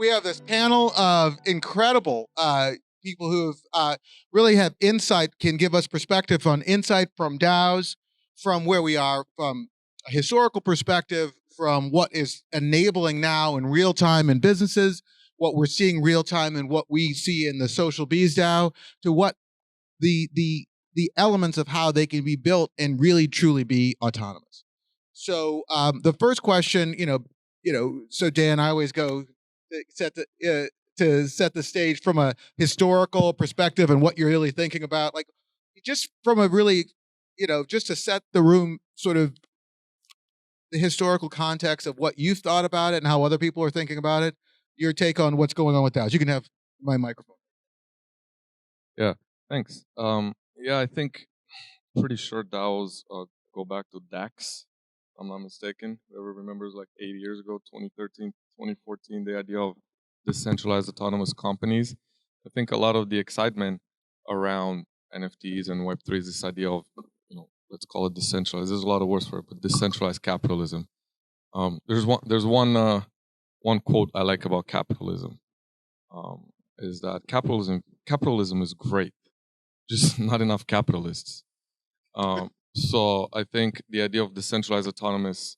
we have this panel of incredible people who have really have insight, can give us perspective on insight from DAOs, from where we are, from a historical perspective, from what is enabling now in real time in businesses, what we're seeing real time and what we see in the Social Bees DAO, to what the elements of how they can be built and really truly be autonomous. So the first question, so Dan, I always go to set the stage from a historical perspective and what you're really thinking about, like just from a really, just to set the room, sort of the historical context of what you've thought about it and how other people are thinking about it. Your take on what's going on with DAOs. You can have my microphone. Yeah, thanks. Yeah, I think pretty sure DAOs go back to DAX, if I'm not mistaken. Whoever remembers, like 8 years ago, 2013, 2014, the idea of decentralized autonomous companies. I think a lot of the excitement around NFTs and Web3 is this idea of, let's call it decentralized. There's a lot of words for it, but decentralized capitalism. There's one quote I like about capitalism, is that capitalism is great, just not enough capitalists. So I think the idea of decentralized autonomous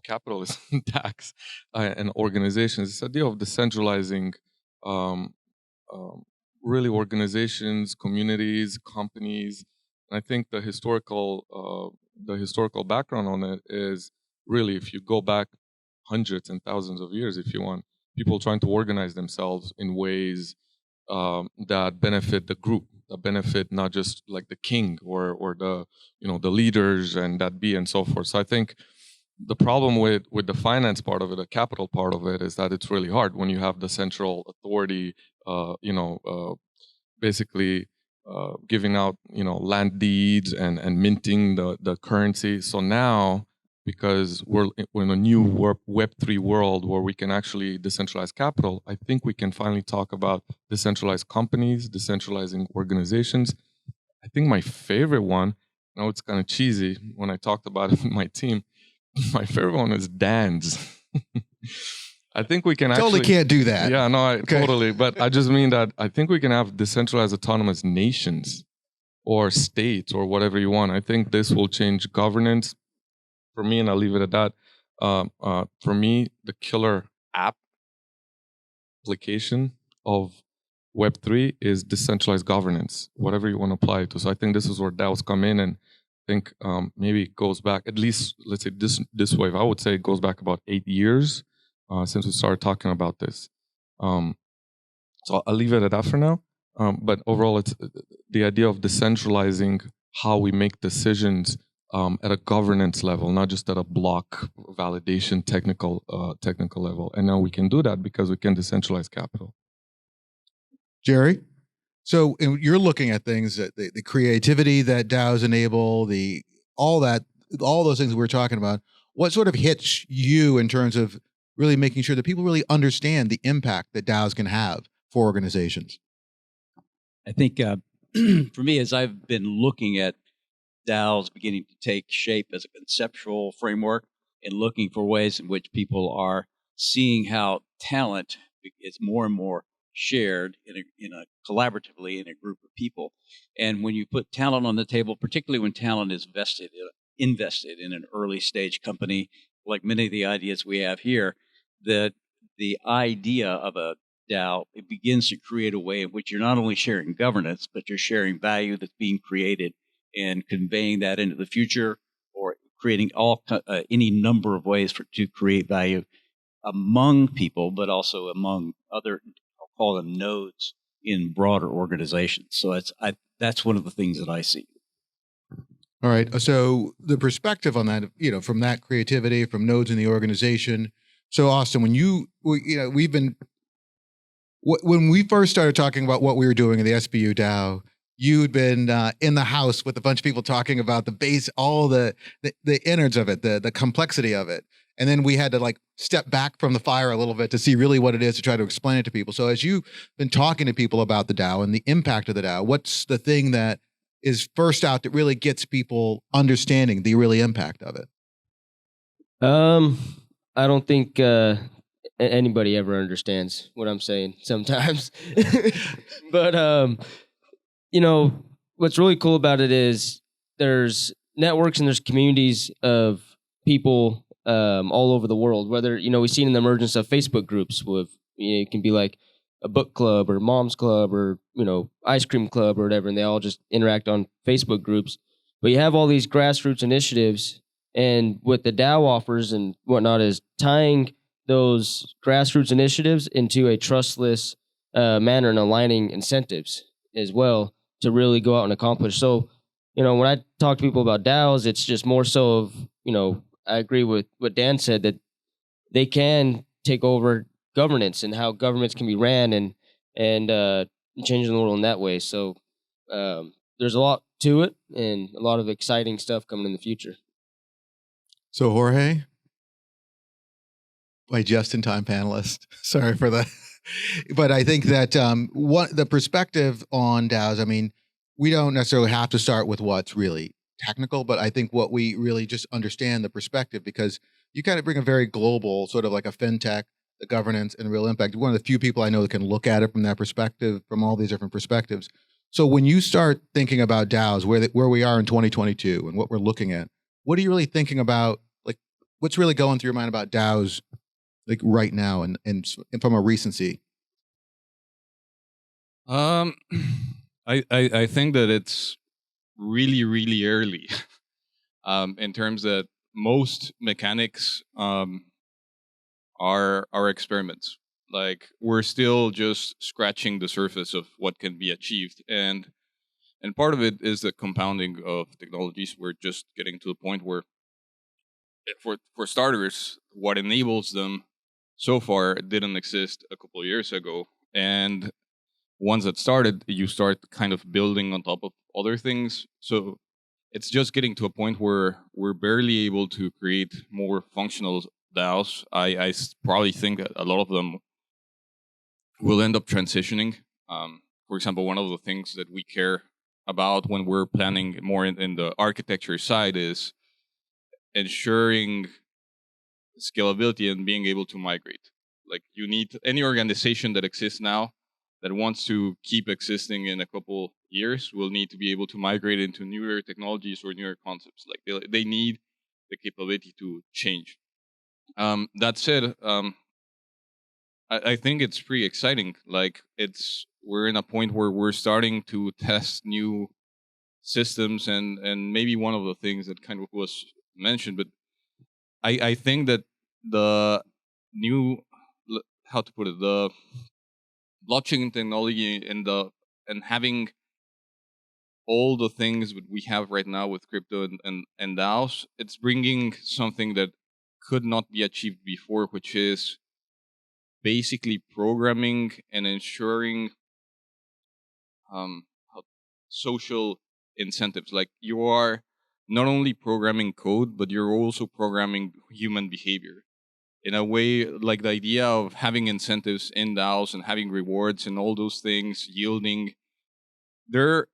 capitalism, tax, and organizations, this idea of decentralizing really organizations, communities, companies. And I think the historical background on it is really, if you go back hundreds and thousands of years, if you want, people trying to organize themselves in ways that benefit the group, that benefit not just like the king or the the leaders and that be and so forth. So I think the problem with the finance part of it, the capital part of it, is that it's really hard when you have the central authority, basically giving out land deeds and minting the currency. So now, because we're in a new Web3 world where we can actually decentralize capital, I think we can finally talk about decentralized companies, decentralizing organizations. I think my favorite one, I know it's kind of cheesy when I talked about it with my team, my favorite one is DANs. I think we can totally can't do that. Yeah, no, totally. But I just mean that I think we can have decentralized autonomous nations or states or whatever you want. I think this will change governance. For me, and I'll leave it at that, for me, the killer app application of Web3 is decentralized governance, whatever you want to apply it to. So I think this is where DAOs come in, and I think maybe it goes back, at least, let's say this wave, I would say it goes back about 8 years since we started talking about this. So I'll leave it at that for now. But overall, it's the idea of decentralizing how we make decisions at a governance level, not just at a block validation technical level. And now we can do that because we can decentralize capital. Jerry, so you're looking at things that the creativity that DAOs enable, all those things we're talking about. What sort of hits you in terms of really making sure that people really understand the impact that DAOs can have for organizations? I think for me, as I've been looking at DAOs beginning to take shape as a conceptual framework and looking for ways in which people are seeing how talent is more and more shared in a collaboratively in a group of people. And when you put talent on the table, particularly when talent is invested in an early stage company, like many of the ideas we have here, that the idea of a DAO, it begins to create a way in which you're not only sharing governance, but you're sharing value that's being created and conveying that into the future, or creating any number of ways to create value among people, but also among other, I'll call them nodes in broader organizations. So that's one of the things that I see. All right. So the perspective on that, from that creativity, from nodes in the organization. So Austin, when when we first started talking about what we were doing in the SBU DAO, you'd been in the house with a bunch of people talking about the base, all the innards of it, the complexity of it. And then we had to step back from the fire a little bit to see really what it is, to try to explain it to people. So as you've been talking to people about the DAO and the impact of the DAO, what's the thing that is first out that really gets people understanding the really impact of it? I don't think anybody ever understands what I'm saying sometimes. But what's really cool about it is there's networks and there's communities of people all over the world. Whether we've seen an emergence of Facebook groups with it can be like a book club or mom's club or ice cream club or whatever, and they all just interact on Facebook groups. But you have all these grassroots initiatives, and what the DAO offers and whatnot is tying those grassroots initiatives into a trustless manner and aligning incentives as well to really go out and accomplish. So, when I talk to people about DAOs, it's just more so of, I agree with what Dan said, that they can take over governance and how governments can be ran and changing the world in that way. So there's a lot to it and a lot of exciting stuff coming in the future. So Jorge, my just-in-time panelist. Sorry for that. But I think that the perspective on DAOs, I mean, we don't necessarily have to start with what's really technical, but I think what we really just understand the perspective, because you kind of bring a very global, sort of like a fintech, the governance, and real impact. One of the few people I know that can look at it from that perspective, from all these different perspectives. So when you start thinking about DAOs, where we are in 2022 and what we're looking at, what are you really thinking about? Like, what's really going through your mind about DAOs, like right now, and from a recency? I think that it's really, really early in terms that most mechanics are experiments. Like, we're still just scratching the surface of what can be achieved, and part of it is the compounding of technologies. We're just getting to the point where, for starters, what enables them so far didn't exist a couple of years ago, and once it started, you start kind of building on top of other things. So it's just getting to a point where we're barely able to create more functional DAOs. I probably think that a lot of them will end up transitioning. For example, one of the things that we care about when we're planning more in the architecture side is ensuring scalability and being able to migrate. Like, you need any organization that exists now that wants to keep existing in a couple years will need to be able to migrate into newer technologies or newer concepts. Like, they need the capability to change. That said, I think it's pretty exciting. Like, we're in a point where we're starting to test new systems, and maybe one of the things that kind of was mentioned, but I think that the new, how to put it, the blockchain technology and having all the things that we have right now with crypto and DAOs, it's bringing something that could not be achieved before, which is basically programming and ensuring social incentives. Like, you are not only programming code, but you're also programming human behavior. In a way, like the idea of having incentives in DAOs and having rewards and all those things yielding, they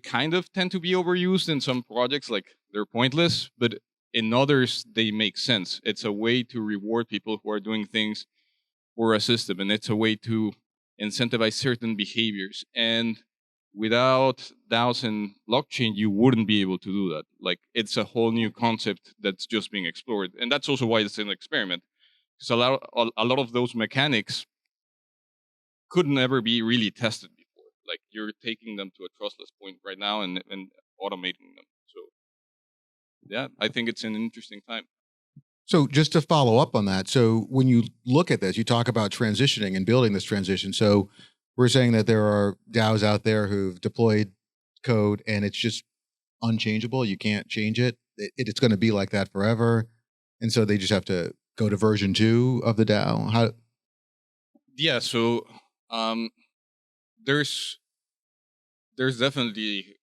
kind of tend to be overused in some projects. Like, they're pointless, but in others they make sense. It's a way to reward people who are doing things for a system, and it's a way to incentivize certain behaviors. And without DAOs and blockchain, you wouldn't be able to do that. Like, it's a whole new concept that's just being explored, and that's also why it's an experiment. Because a lot of those mechanics could never be really tested before. Like, you're taking them to a trustless point right now and automating them. So, yeah, I think it's an interesting time. So just to follow up on that, so when you look at this, you talk about transitioning and building this transition. So we're saying that there are DAOs out there who've deployed code and it's just unchangeable. You can't change it. It's going to be like that forever. And so they just have to go to version 2 of the DAO. How? Yeah, so there's definitely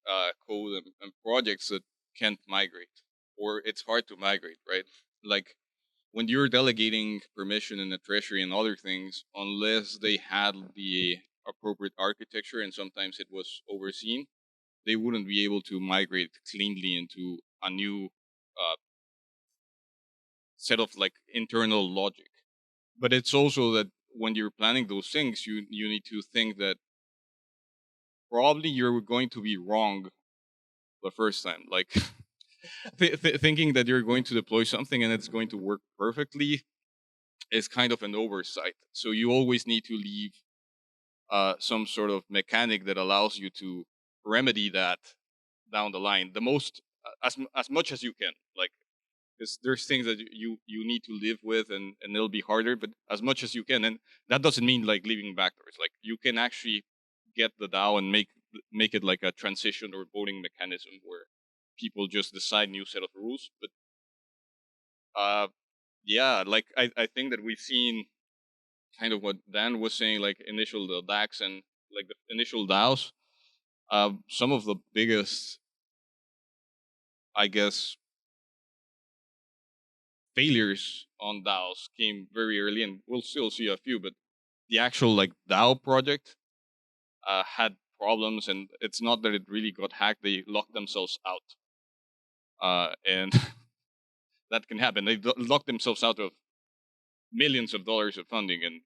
code and projects that can't migrate, or it's hard to migrate, right? Like, when you're delegating permission in the treasury and other things, unless they had the appropriate architecture, and sometimes it was overseen, they wouldn't be able to migrate cleanly into a new set of, like, internal logic. but it's also that when you're planning those things, you need to think that probably you're going to be wrong the first time. Like thinking that you're going to deploy something and it's going to work perfectly is kind of an oversight. So you always need to leave some sort of mechanic that allows you to remedy that down the line. The most as much as you can. Like, because there's things that you need to live with, and it'll be harder, but as much as you can. And that doesn't mean like leaving backdoors. Like, you can actually get the DAO and make it like a transition or voting mechanism where people just decide new set of rules. But yeah, like I think that we've seen kind of what Dan was saying, like initial the DAX and like the initial DAOs. Some of the biggest, I guess, failures on DAOs came very early, and we'll still see a few. But the actual like DAO project had problems, and it's not that it really got hacked; they locked themselves out, and that can happen. They locked themselves out of millions of dollars of funding, and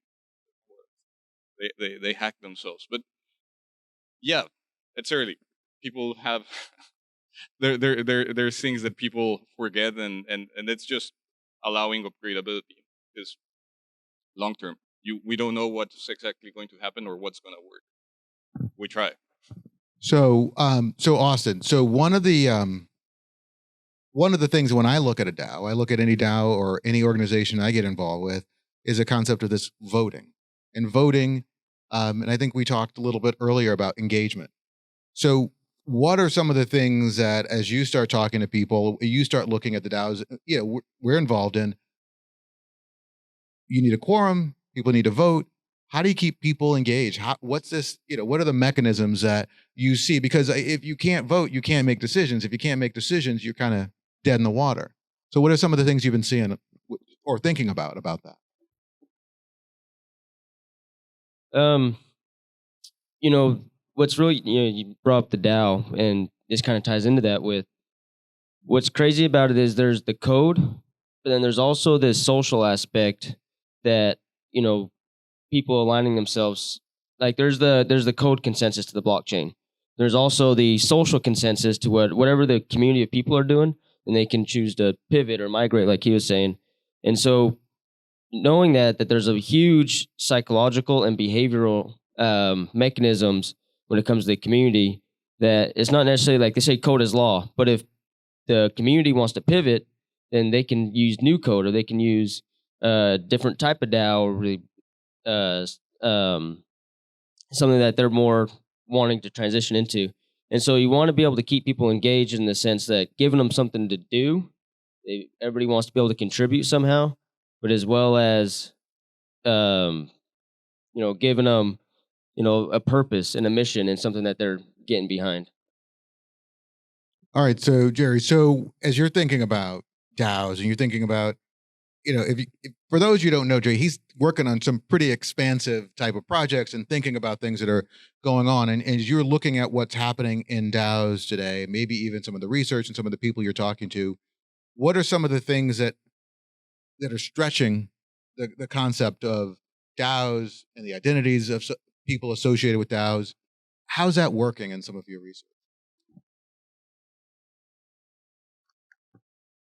they hacked themselves. But yeah, it's early. People have there's things that people forget, and it's just allowing upgradability, because long term we don't know what's exactly going to happen or what's going to work. We try. So, so Austin, so one of the things when I look at a DAO, I look at any DAO or any organization I get involved with, is a concept of this voting and voting. And I think we talked a little bit earlier about engagement. So what are some of the things that, as you start talking to people, you start looking at the DAOs, we're involved in? You need a quorum, people need to vote. How do you keep people engaged? What's this, what are the mechanisms that you see? Because if you can't vote, you can't make decisions. If you can't make decisions, you're kind of dead in the water. So what are some of the things you've been seeing or thinking about that? What's really, you brought up the DAO, and this kind of ties into that with what's crazy about it is there's the code, but then there's also this social aspect that, people aligning themselves. Like there's the code consensus to the blockchain. There's also the social consensus to whatever the community of people are doing, and they can choose to pivot or migrate, like he was saying. And so knowing that there's a huge psychological and behavioral mechanisms when it comes to the community, that it's not necessarily like they say code is law, but if the community wants to pivot, then they can use new code, or they can use a different type of DAO, or really something that they're more wanting to transition into. And so you want to be able to keep people engaged in the sense that giving them something to do, everybody wants to be able to contribute somehow, but as well as giving them a purpose and a mission and something that they're getting behind. All right, so Jerry, so as you're thinking about DAOs and you're thinking about, if for those you don't know, Jerry, he's working on some pretty expansive type of projects and thinking about things that are going on. And as you're looking at what's happening in DAOs today, maybe even some of the research and some of the people you're talking to, what are some of the things that are stretching the concept of DAOs and the identities of people associated with DAOs? How's that working in some of your research?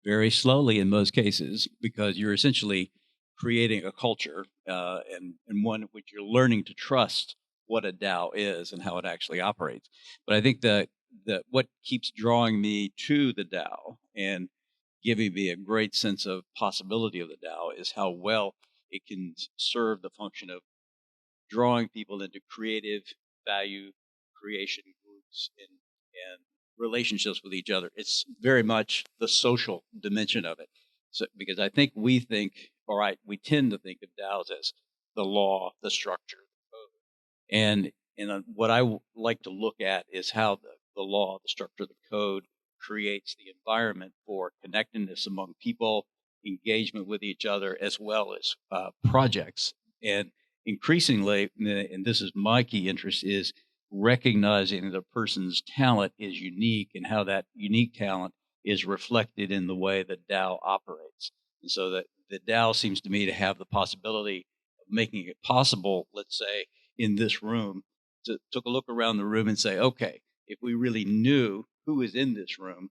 Very slowly in most cases, because you're essentially creating a culture and one in which you're learning to trust what a DAO is and how it actually operates. But I think that what keeps drawing me to the DAO and giving me a great sense of possibility of the DAO is how well it can serve the function of drawing people into creative value creation groups and relationships with each other. It's very much the social dimension of it. So, because I think we tend to think of DAOs as the law, the structure, the code. And what I like to look at is how the law, the structure, the code creates the environment for connectedness among people, engagement with each other, as well as projects. And increasingly, and this is my key interest, is recognizing that a person's talent is unique and how that unique talent is reflected in the way that DAO operates. And so that the DAO seems to me to have the possibility of making it possible, let's say, in this room, to take a look around the room and say, okay, if we really knew who is in this room,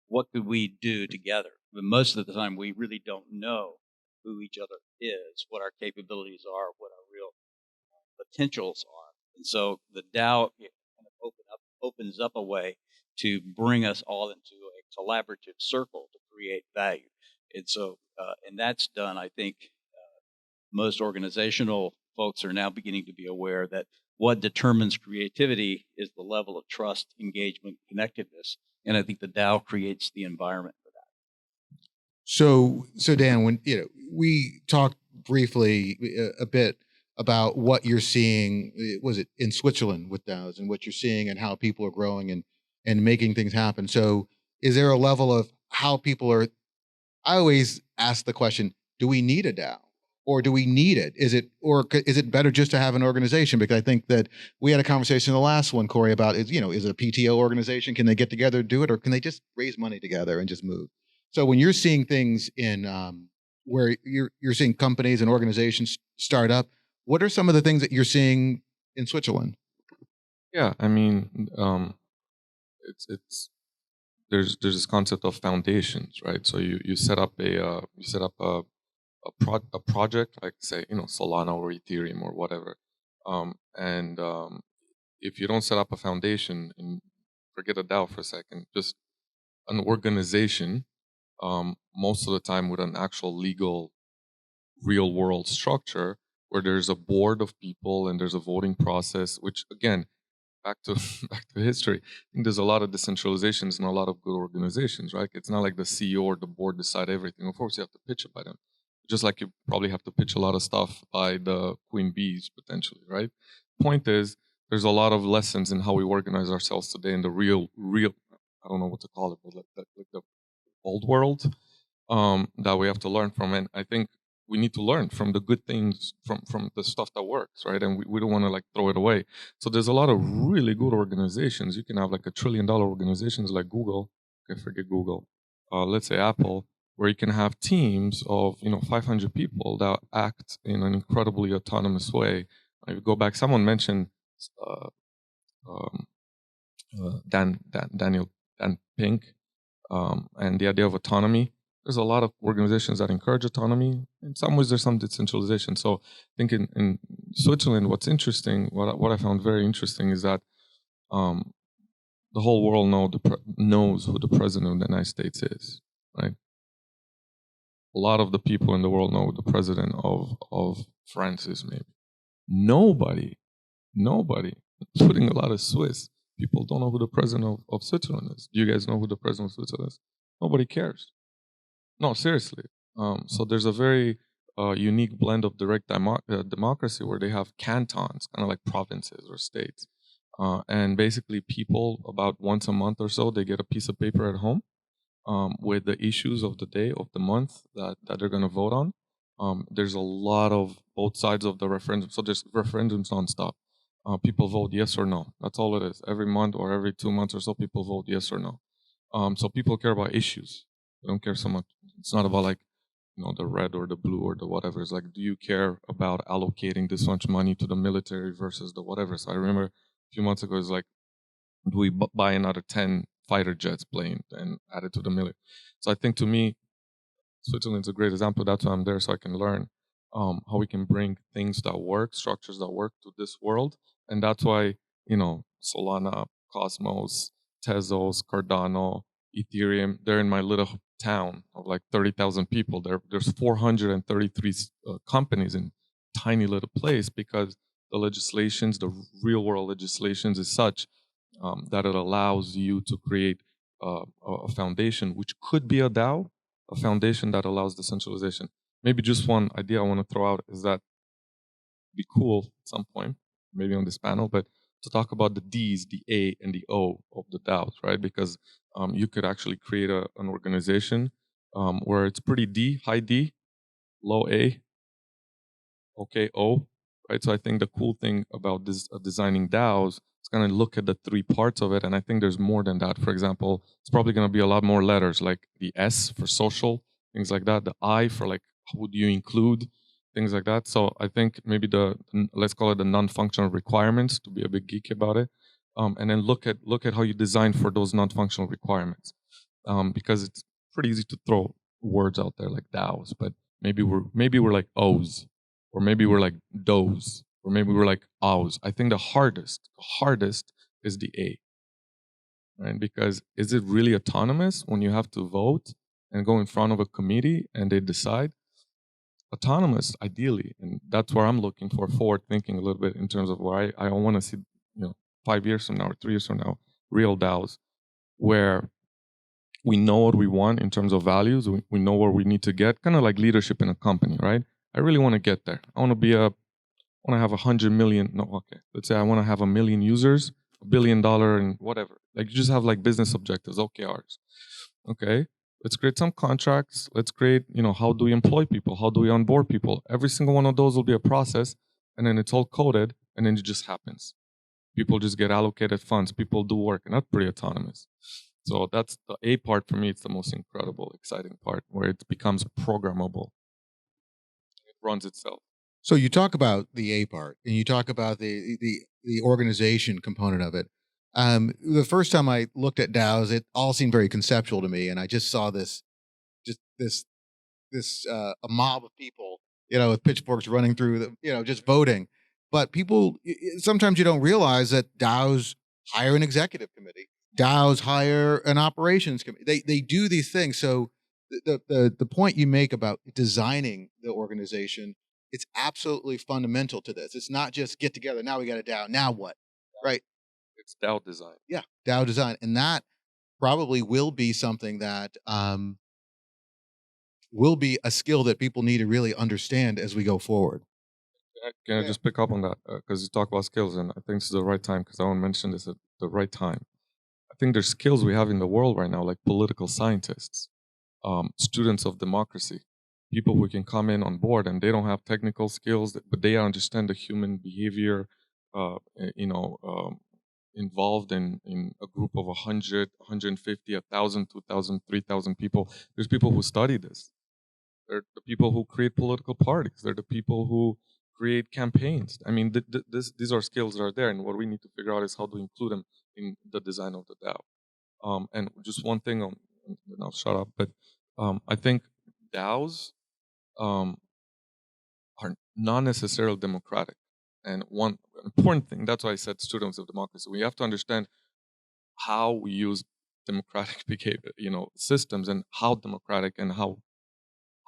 what could we do together? But most of the time, we really don't know who each other is, what our capabilities are, what our real potentials are. And so the DAO kind of opens up a way to bring us all into a collaborative circle to create value. And so, and that's done, I think, most organizational folks are now beginning to be aware that what determines creativity is the level of trust, engagement, connectedness. And I think the DAO creates the environment for that. So Dan, when we talked briefly a bit about what you're seeing, was it in Switzerland with DAOs and what you're seeing and how people are growing and making things happen. So is there a level of how people are? I always ask the question: do we need a DAO? Or do we need it? Is it better just to have an organization? Because I think that we had a conversation in the last one, Corey, about is it a PTO organization? Can they get together, do it, or can they just raise money together and just move? So when you're seeing things in where you're seeing companies and organizations start up, what are some of the things that you're seeing in Switzerland? Yeah, I mean, it's there's this concept of foundations, right? So you set up a project like, say, Solana or Ethereum or whatever, and if you don't set up a foundation, and forget a DAO for a second, just an organization, most of the time with an actual legal real world structure where there's a board of people and there's a voting process, which again, back to history, I think there's a lot of decentralizations and a lot of good organizations, right? It's not like the CEO or the board decide everything. Of course, you have to pitch it by them. Just like you probably have to pitch a lot of stuff by the queen bees potentially, right? Point is, there's a lot of lessons in how we organize ourselves today in the real, I don't know what to call it, but like the old world, that we have to learn from. And I think we need to learn from the good things, from the stuff that works, right? And we don't want to like throw it away. So there's a lot of really good organizations. You can have like $1 trillion organizations like Google. Okay, forget Google. Let's say Apple, where you can have teams of 500 people that act in an incredibly autonomous way. If you go back, someone mentioned Dan Pink, and the idea of autonomy. There's a lot of organizations that encourage autonomy. In some ways, there's some decentralization. So I think in Switzerland, what's interesting, what I found very interesting is that the whole world knows who the president of the United States is, right? A lot of the people in the world know who the president of France is, maybe. Nobody, including a lot of Swiss people, don't know who the president of Switzerland is. Do you guys know who the president of Switzerland is? Nobody cares. No, seriously. So there's a very unique blend of direct democracy where they have cantons, kind of like provinces or states. And basically people, about once a month or so, they get a piece of paper at home with the issues of the day, of the month that they're going to vote on. There's a lot of both sides of the referendum. So there's referendums nonstop. People vote yes or no. That's all it is. Every month or every 2 months or so, people vote yes or no. So people care about issues. They don't care so much. It's not about like, the red or the blue or the whatever. It's like, do you care about allocating this much money to the military versus the whatever? So I remember a few months ago, it's like, do we buy another 10 fighter jets plane and add it to the military? So I think to me, Switzerland's a great example. That's why I'm there, so I can learn how we can bring things that work, structures that work to this world. And that's why, Solana, Cosmos, Tezos, Cardano, Ethereum, they're in my little town of like 30,000 people. There's 433 companies in a tiny little place because the legislations, the real world legislations is such that it allows you to create a foundation, which could be a DAO, a foundation that allows decentralization. Maybe just one idea I want to throw out is that it'd be cool at some point, maybe on this panel, but to talk about the D's, the A, and the O of the DAOs, right? Because you could actually create an organization where it's pretty D, high D, low A, okay, O, right? So I think the cool thing about this designing DAOs is going to look at the 3 parts of it, and I think there's more than that. For example, it's probably going to be a lot more letters, like the S for social, things like that, the I for like How do you include things like that? So I think maybe let's call it the non-functional requirements, to be a bit geeky about it, and then look at how you design for those non-functional requirements, because it's pretty easy to throw words out there like DAOs, but maybe we're like O's, or maybe we're like DOs, or maybe we're like O's. I think the hardest is the A, right? Because is it really autonomous when you have to vote and go in front of a committee and they decide? Autonomous, ideally, and that's where I'm looking for forward thinking a little bit in terms of where I want to see, 5 years from now or 3 years from now, real DAOs where we know what we want in terms of values. We know where we need to get, kind of like leadership in a company, right? I really want to get there. I want to have 100 million. No, okay. Let's say I want to have 1 million users, $1 billion, and whatever. Like you just have like business objectives, OKRs. Okay. Let's create some contracts. Let's create, how do we employ people? How do we onboard people? Every single one of those will be a process, and then it's all coded, and then it just happens. People just get allocated funds. People do work, and that's pretty autonomous. So that's the A part for me. It's the most incredible, exciting part where it becomes programmable. It runs itself. So you talk about the A part, and you talk about the organization component of it. The first time I looked at DAOs, it all seemed very conceptual to me, and I just saw this a mob of people, with pitchforks running through the, just voting. But people sometimes you don't realize that DAOs hire an executive committee. DAOs hire an operations committee. They do these things. So the point you make about designing the organization, it's absolutely fundamental to this. It's not just get together. Now we got a DAO. Now what? Right? It's DAO design. Yeah, DAO design, and that probably will be something that will be a skill that people need to really understand as we go forward. Can I just pick up on that? Because you talk about skills, and I think this is the right time, because I want to mention this at the right time. I think there's skills we have in the world right now, like political scientists, students of democracy, people who can come in on board and they don't have technical skills, but they understand the human behavior, involved in a group of 100, 150, 1,000, 2,000, 3,000 people. There's people who study this. They're the people who create political parties. They're the people who create campaigns. I mean, these are skills that are there, and what we need to figure out is how to include them in the design of the DAO. And just one thing, then I'll shut up. But I think DAOs are not necessarily democratic. And one important thing, that's why I said students of democracy, we have to understand how we use democratic behavior, systems, and how democratic and how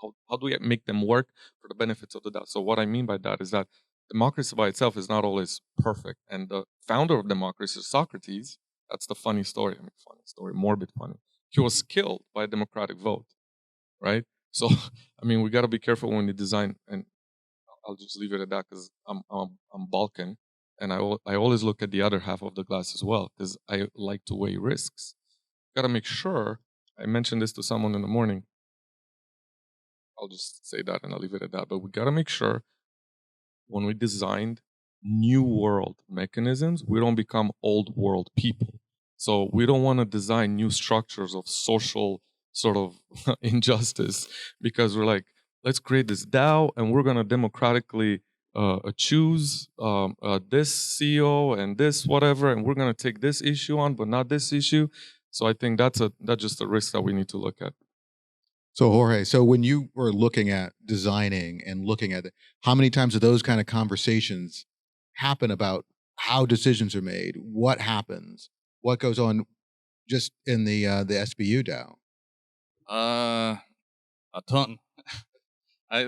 do we make them work for the benefits of the DAO. So what I mean by that is that democracy by itself is not always perfect. And the founder of democracy, Socrates, that's the funny story. Morbid funny. He was killed by a democratic vote, right? So, we got to be careful when we design, and I'll just leave it at that because I'm Balkan, and I always look at the other half of the glass as well because I like to weigh risks. Got to make sure. I mentioned this to someone in the morning. I'll just say that and I'll leave it at that. But we got to make sure when we designed new world mechanisms, we don't become old world people. So we don't want to design new structures of social sort of injustice because we're like, let's create this DAO and we're going to democratically choose this CEO and this whatever, and we're going to take this issue on, but not this issue. So I think that's just a risk that we need to look at. So Jorge, so when you were looking at designing and looking at it, how many times do those kind of conversations happen about how decisions are made, what happens, what goes on, just in the SBU DAO? A ton.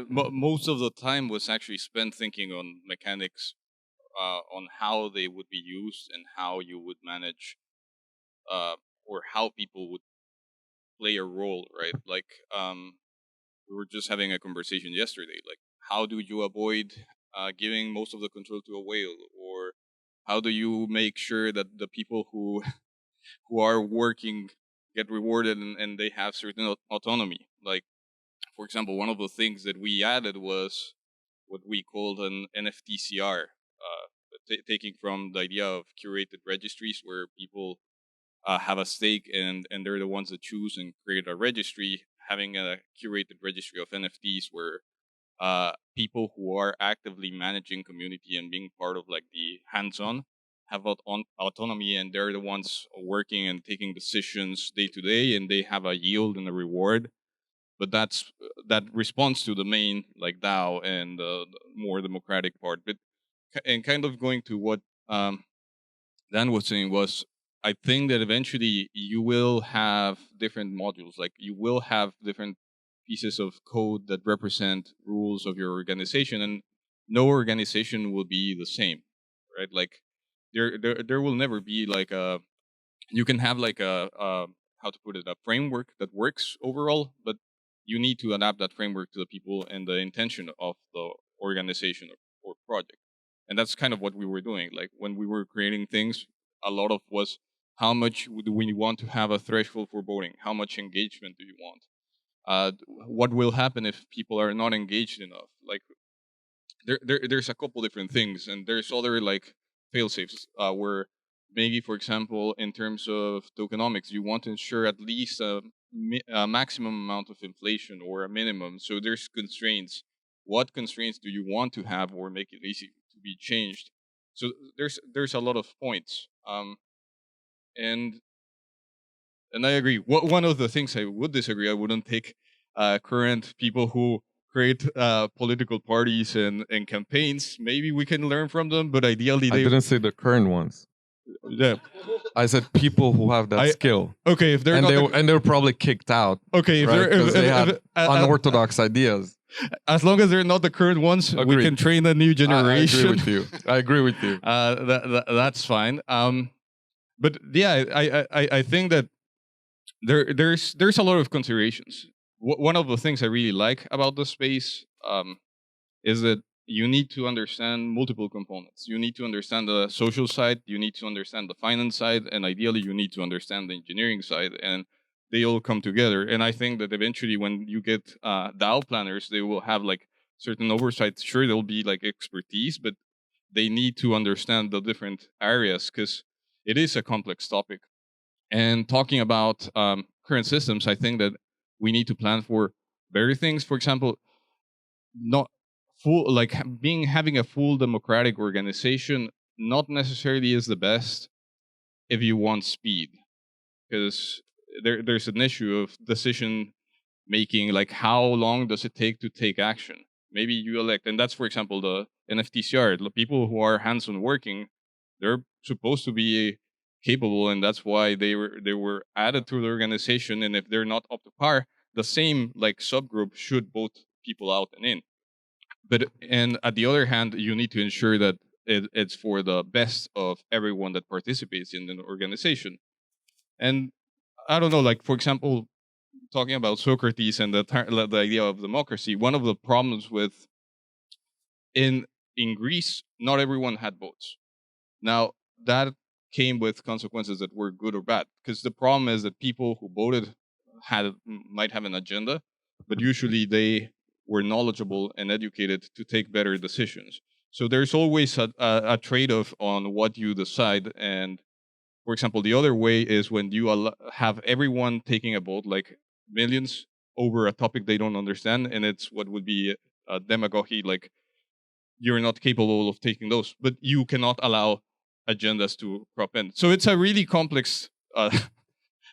Most of the time was actually spent thinking on mechanics, on how they would be used and how you would manage, or how people would play a role, right? Like, we were just having a conversation yesterday. Like, how do you avoid giving most of the control to a whale, or how do you make sure that the people who are working get rewarded and they have certain autonomy? Like, for example, one of the things that we added was what we called an NFTCR, taking from the idea of curated registries where people have a stake and they're the ones that choose and create a registry, having a curated registry of NFTs where people who are actively managing community and being part of like the hands-on have autonomy, and they're the ones working and taking decisions day to day, and they have a yield and a reward. But that responds to the main like DAO and the more democratic part. But and kind of going to what Dan was saying was, I think that eventually you will have different modules. Like you will have different pieces of code that represent rules of your organization, and no organization will be the same, right? Like there will never be like a, you can have like a how to put it, a framework that works overall, but you need to adapt that framework to the people and the intention of the organization or project. And that's kind of what we were doing. Like when we were creating things, a lot of was how much do we want to have a threshold for voting? How much engagement do you want? What will happen if people are not engaged enough? Like there's a couple different things, and there's other like fail safes where maybe, for example, in terms of tokenomics, you want to ensure at least a maximum amount of inflation or a minimum. So there's constraints. What constraints do you want to have or make it easy to be changed? So there's a lot of points, and I agree. One of the things I would disagree, I wouldn't take current people who create political parties and campaigns. Maybe we can learn from them, but ideally I they didn't say the current ones. yeah. I said people who have that skill. Okay, if they're And not they were probably kicked out. okay, if right? they're Because they had if- unorthodox ideas. as long as they're not the current ones, we Agreed. can train a new generation. I agree with you. I agree with you. That's fine. But yeah, I think that there's a lot of considerations. One of the things I really like about the space is that you need to understand multiple components. You need to understand the social side, you need to understand the finance side, and ideally you need to understand the engineering side, and they all come together. And I think that eventually when you get DAO planners, they will have like certain oversight. Sure, there'll be like expertise, but they need to understand the different areas because it is a complex topic. And talking about current systems, I think that we need to plan for better things. For example, not full like having a full democratic organization not necessarily is the best if you want speed, because there's an issue of decision making. Like how long does it take to take action? Maybe you elect, and that's for example the NFTCR. The people who are hands-on working, they're supposed to be capable, and that's why they were added to the organization. And if they're not up to par, the same like subgroup should vote people out and in. But and at the other hand, you need to ensure that it's for the best of everyone that participates in an organization. And I don't know, like for example, talking about Socrates and the idea of democracy, one of the problems with in Greece, not everyone had votes. Now that came with consequences that were good or bad, because the problem is that people who voted might have an agenda, but usually they were knowledgeable and educated to take better decisions. So there's always a trade-off on what you decide. And for example, the other way is when you have everyone taking a vote, like millions, over a topic they don't understand, and it's what would be demagogy, like you're not capable of taking those, but you cannot allow agendas to crop in. So it's a really complex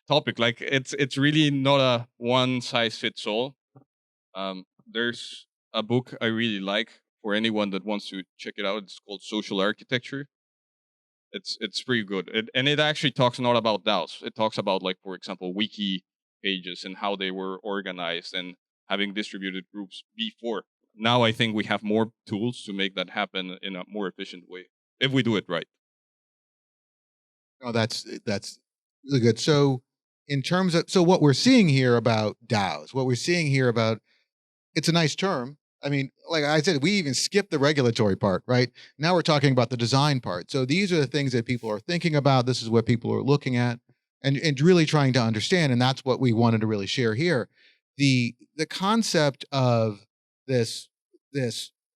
topic. Like it's really not a one size fits all. There's a book I really like for anyone that wants to check it out. It's called Social Architecture. It's pretty good, and it actually talks not about DAOs. It talks about, like, for example, wiki pages and how they were organized and having distributed groups before. Now I think we have more tools to make that happen in a more efficient way if we do it right. Oh, that's really good. So, in terms of what we're seeing here about DAOs, what we're seeing here about, it's a nice term. I mean, like I said, we even skipped the regulatory part, right? Now we're talking about the design part. So these are the things that people are thinking about. This is what people are looking at and really trying to understand. And that's what we wanted to really share here. The concept of this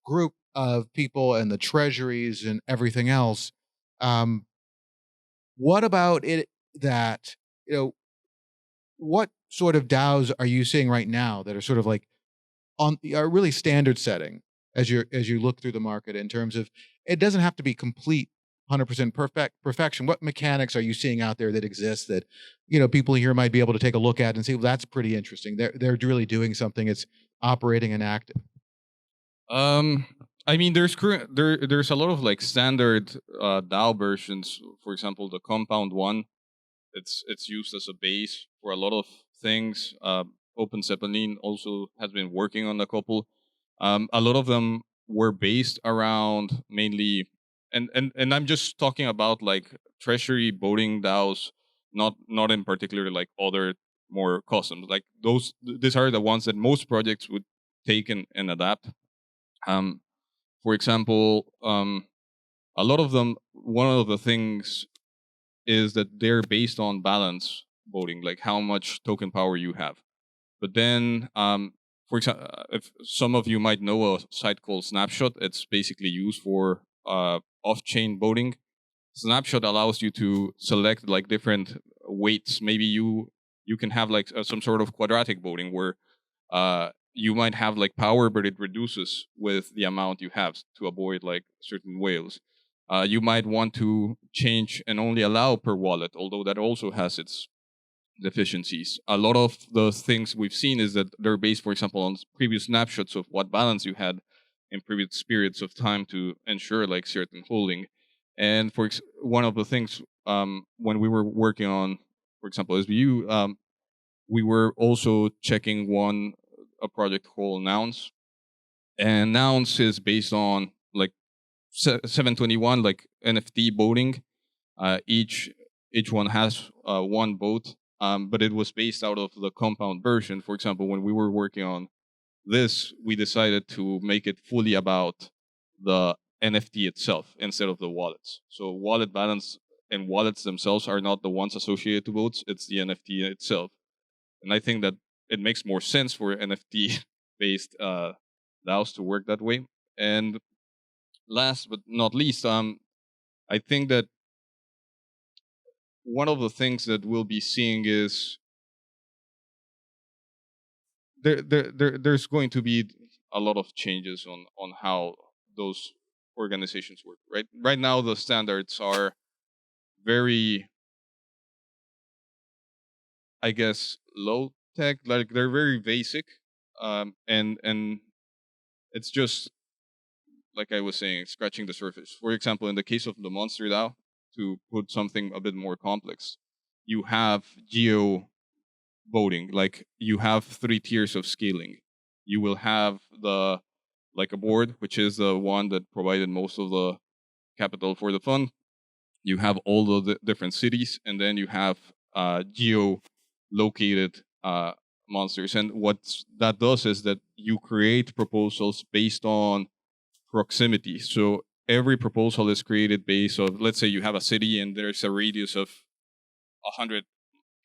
group of people and the treasuries and everything else. What about it that, what sort of DAOs are you seeing right now that are sort of like are really standard setting as you look through the market in terms of it doesn't have to be complete 100% perfection. What mechanics are you seeing out there that exist that people here might be able to take a look at and say, well, that's pretty interesting. They're really doing something. It's operating and active. I mean, there's a lot of like standard DAO versions. For example, the compound one. It's used as a base for a lot of things. Open Zeppelin also has been working on a couple. A lot of them were based around mainly, and I'm just talking about like treasury voting DAOs, not in particular like other more customs. Like these are the ones that most projects would take and adapt. For example, a lot of them, one of the things is that they're based on balance voting, like how much token power you have. But then, for example, if some of you might know a site called Snapshot, it's basically used for off-chain voting. Snapshot allows you to select like different weights. Maybe you can have like some sort of quadratic voting where you might have like power, but it reduces with the amount you have to avoid like certain whales. You might want to change and only allow per wallet, although that also has its deficiencies. A lot of the things we've seen is that they're based, for example, on previous snapshots of what balance you had in previous periods of time to ensure like certain holding. And one of the things when we were working on, for example, SVU, we were also checking a project called Nouns, and Nouns is based on like 721 like NFT voting. Each one has one vote, but it was based out of the compound version. For example, when we were working on this, we decided to make it fully about the NFT itself instead of the wallets. So wallet balance and wallets themselves are not the ones associated to votes, it's the NFT itself. And I think that it makes more sense for NFT-based DAOs to work that way. And last but not least, I think that one of the things that we'll be seeing is there's going to be a lot of changes on how those organizations work. Right now, the standards are very, I guess, low tech. Like they're very basic, and it's just like I was saying, scratching the surface. For example, in the case of the Monster DAO, to put something a bit more complex, you have geo voting. Like you have 3 tiers of scaling. You will have like a board, which is the one that provided most of the capital for the fund. You have all of the different cities, and then you have geo-located monsters. And what that does is that you create proposals based on proximity. So every proposal is created based on, let's say you have a city and there's a radius of 100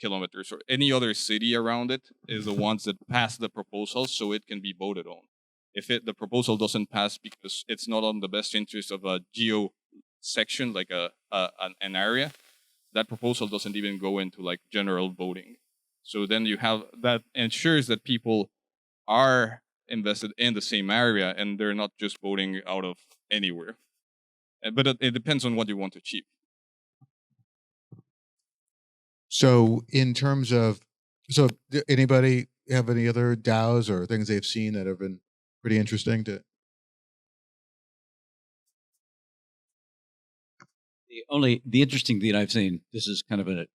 kilometers, or any other city around it is the ones that pass the proposal, so it can be voted on. If the proposal doesn't pass because it's not on the best interest of a geo section, like an area, that proposal doesn't even go into like general voting. So then you have that ensures that people are invested in the same area and they're not just voting out of anywhere. But it depends on what you want to achieve. So in terms of, anybody have any other DAOs or things they've seen that have been pretty interesting to? The interesting thing I've seen, this is kind of an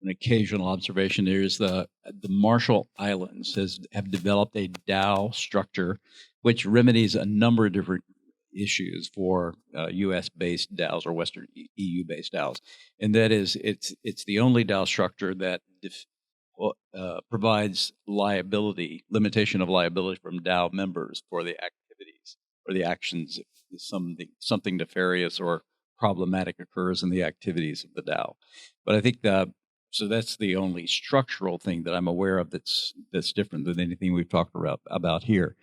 occasional observation, there is the Marshall Islands have developed a DAO structure which remedies a number of different issues for U.S.-based DAOs or Western EU-based DAOs, and that is it's the only DAO structure that provides limitation of liability from DAO members for the activities or the actions if something nefarious or problematic occurs in the activities of the DAO. But I think so that's the only structural thing that I'm aware of that's different than anything we've talked about here.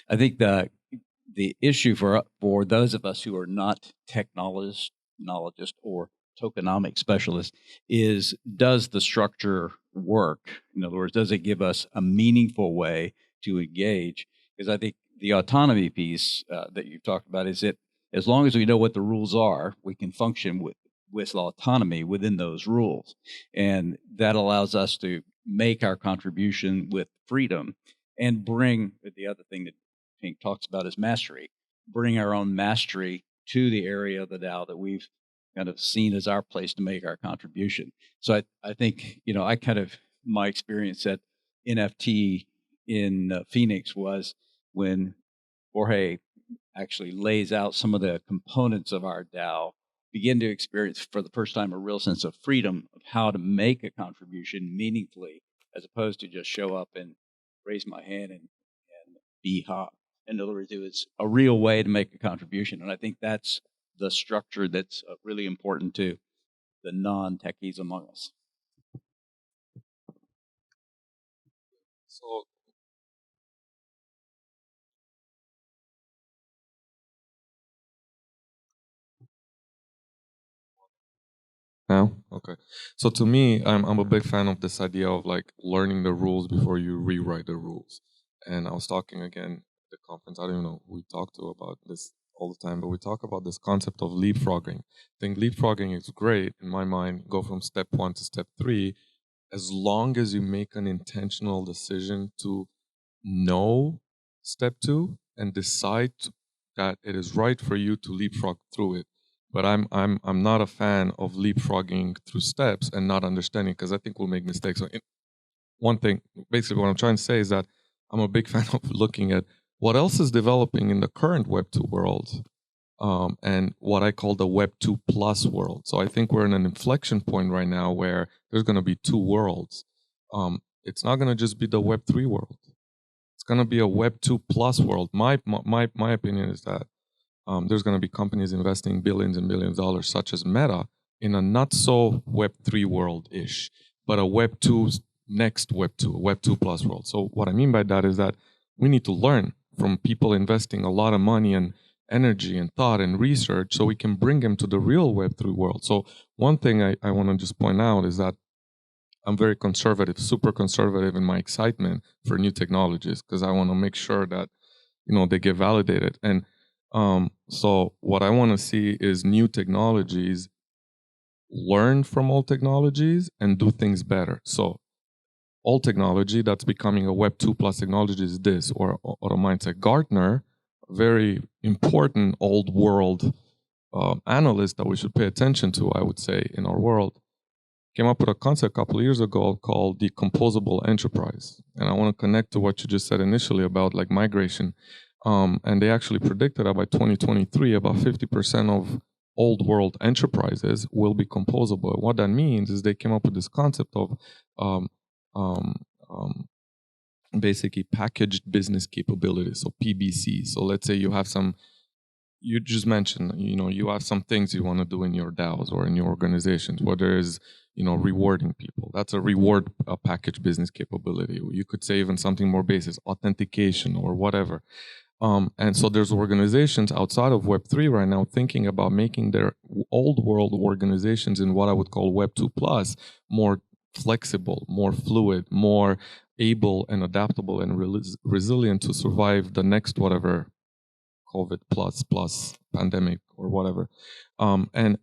I think the issue for those of us who are not technologists or tokenomic specialists is, does the structure work? In other words, does it give us a meaningful way to engage? Because I think the autonomy piece that you've talked about is that as long as we know what the rules are, we can function with autonomy within those rules. And that allows us to make our contribution with freedom and bring the other thing that Pink talks about is mastery, bring our own mastery to the area of the DAO that we've kind of seen as our place to make our contribution. So I think, I kind of, my experience at NFT in Phoenix was when Jorge actually lays out some of the components of our DAO, begin to experience for the first time a real sense of freedom of how to make a contribution meaningfully, as opposed to just show up and raise my hand and be hot. In other words, it was a real way to make a contribution. And I think that's the structure that's really important to the non-techies among us. So now, okay. So to me, I'm a big fan of this idea of like learning the rules before you rewrite the rules. And I was talking again at the conference. I don't even know who we talk to about this all the time, but we talk about this concept of leapfrogging. I think leapfrogging is great in my mind. Go from step 1 to step 3, as long as you make an intentional decision to know step 2 and decide that it is right for you to leapfrog through it. But I'm not a fan of leapfrogging through steps and not understanding, because I think we'll make mistakes. So one thing, basically what I'm trying to say is that I'm a big fan of looking at what else is developing in the current Web 2 world, and what I call the Web 2 plus world. So I think we're in an inflection point right now where there's going to be two worlds. It's not going to just be the Web 3 world. It's going to be a Web 2 plus world. My opinion is that there's going to be companies investing billions and billions of dollars, such as Meta, in a not so Web 3 world-ish, but a Web 2's next Web 2, a Web 2 plus world. So what I mean by that is that we need to learn from people investing a lot of money and energy and thought and research so we can bring them to the real Web 3 world. So one thing I want to just point out is that I'm very conservative, super conservative in my excitement for new technologies, because I want to make sure that, they get validated. And so what I want to see is new technologies learn from old technologies and do things better. So old technology that's becoming a Web 2 plus technology is this, or a mindset. Gartner, a very important old world analyst that we should pay attention to, I would say, in our world, came up with a concept a couple of years ago called the composable enterprise. And I want to connect to what you just said initially about like migration. And they actually predicted that by 2023, about 50% of old world enterprises will be composable. What that means is they came up with this concept of basically packaged business capabilities, so PBC. So let's say you have you just mentioned, you have some things you want to do in your DAOs or in your organizations, whether it's, rewarding people. That's a reward package business capability. You could say even something more basic, authentication or whatever. And so there's organizations outside of Web3 right now thinking about making their old world organizations in what I would call Web 2 plus more flexible, more fluid, more able and adaptable and resilient to survive the next whatever COVID plus pandemic or whatever. And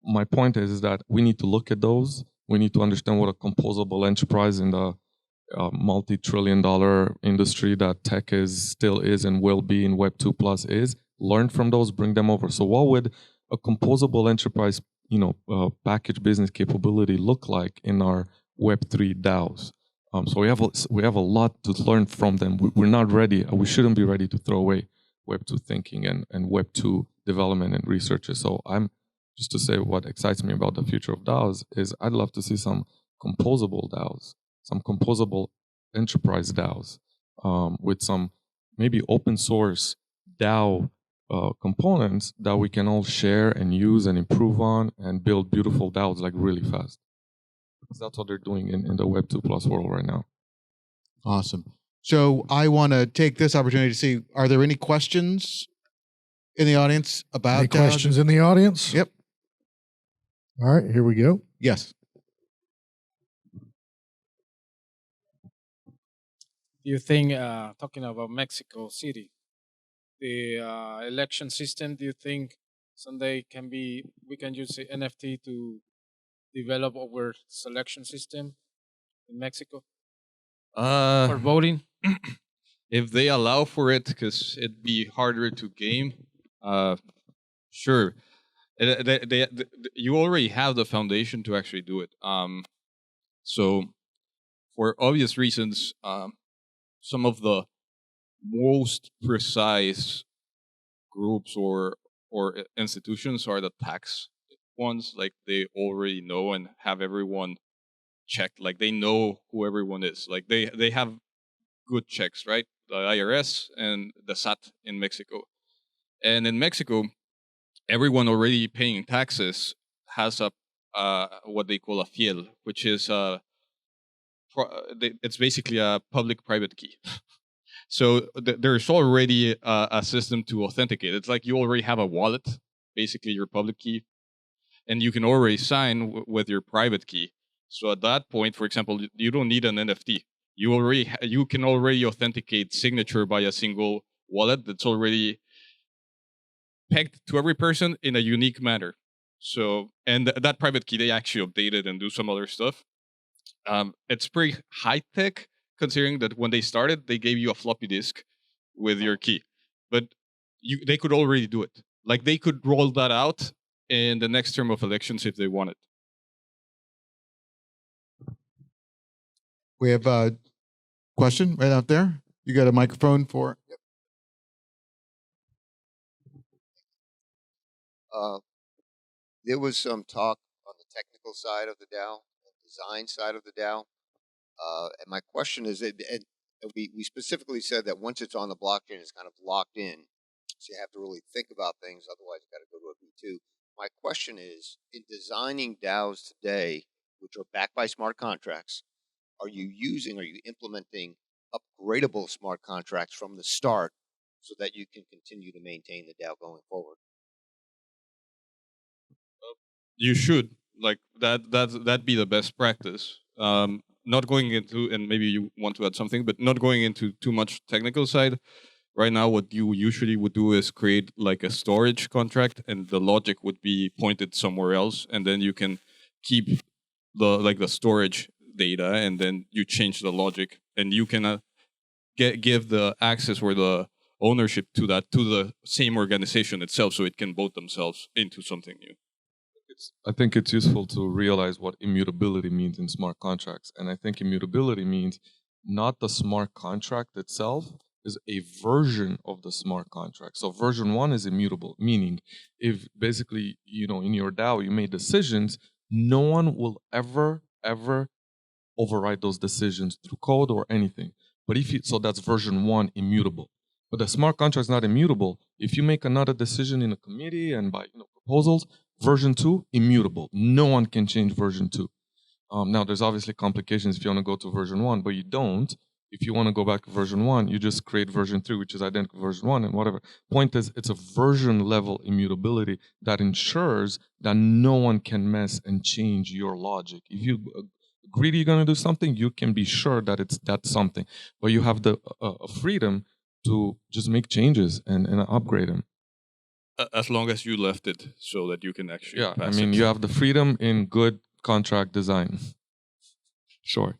my point is that we need to look at those. We need to understand what a composable enterprise in the multi-trillion-dollar industry that tech still is and will be in Web 2 plus is. Learn from those, bring them over. So what would a composable enterprise, package business capability look like in our Web 3 DAOs? So we have a lot to learn from them. We're not ready. We shouldn't be ready to throw away Web 2 thinking and Web 2 development and research. So just to say what excites me about the future of DAOs is I'd love to see some composable DAOs, some composable enterprise DAOs with some maybe open source DAO components that we can all share and use and improve on and build beautiful DAOs like really fast. Because that's what they're doing in the Web 2 plus world right now. Awesome. So I want to take this opportunity to see, are there any questions in the audience about any questions in the audience? Yep. All right, here we go. Yes. do you think, talking about Mexico City, the election system, do you think someday we can use the NFT to develop our selection system in Mexico for voting? If they allow for it, because it'd be harder to game, sure. You already have the foundation to actually do it. So, for obvious reasons, some of the most precise groups or institutions are the tax ones. Like they already know and have everyone checked. Like they know who everyone is. Like they have good checks, right? The IRS and the SAT in Mexico. And in Mexico, everyone already paying taxes has a what they call a fiel, which is it's basically a public-private key. So there's already a system to authenticate. It's like you already have a wallet, basically your public key, and you can already sign with your private key. So at that point, for example, you don't need an NFT. You can already authenticate signature by a single wallet that's already pegged to every person in a unique manner. So, and that private key, they actually update it and do some other stuff. It's pretty high tech, considering that when they started, they gave you a floppy disk with your key, but they could already do it. Like they could roll that out in the next term of elections if they wanted. We have a question right out there. You got a microphone for? Yep. There was some talk on the technical side of the DAO, the design side of the DAO. And my question is, we specifically said that once it's on the blockchain, it's kind of locked in. So you have to really think about things. Otherwise, you got to go to a V2. My question is, in designing DAOs today, which are backed by smart contracts, are you implementing upgradable smart contracts from the start so that you can continue to maintain the DAO going forward? You should, like that'd be the best practice. Not going into, and maybe you want to add something, but not going into too much technical side. Right now, what you usually would do is create like a storage contract, and the logic would be pointed somewhere else, and then you can keep the storage data, and then you change the logic, and you can give the access or the ownership to the same organization itself, so it can vote themselves into something new. I think it's useful to realize what immutability means in smart contracts. And I think immutability means not the smart contract itself, is a version of the smart contract. So version 1 is immutable, meaning if basically, in your DAO, you made decisions, no one will ever override those decisions through code or anything. But so that's version 1, immutable. But the smart contract is not immutable. If you make another decision in a committee and by proposals, version 2, immutable. No one can change version 2. Now, there's obviously complications if you want to go to version 1, but you don't. If you want to go back to version 1, you just create version 3, which is identical to version 1 and whatever. Point is, it's a version level immutability that ensures that no one can mess and change your logic. If you agree you're going to do something, you can be sure that that's something. But you have the freedom to just make changes and upgrade them. As long as you left it so that you can actually pass it. You have the freedom in good contract design. Sure.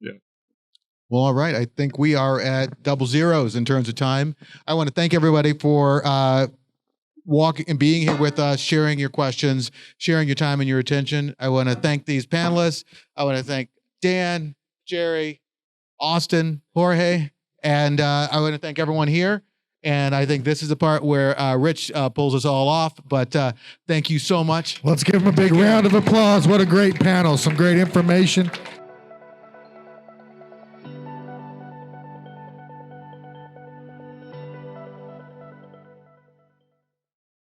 Yeah. Well, all right. I think we are at double zeros in terms of time. I want to thank everybody for walking and being here with us, sharing your questions, sharing your time and your attention. I want to thank these panelists. I want to thank Dan, Jerry, Austin, Jorge, and I want to thank everyone here. And I think this is the part where Rich pulls us all off. But thank you so much. Let's give him a big round of applause. What a great panel. Some great information.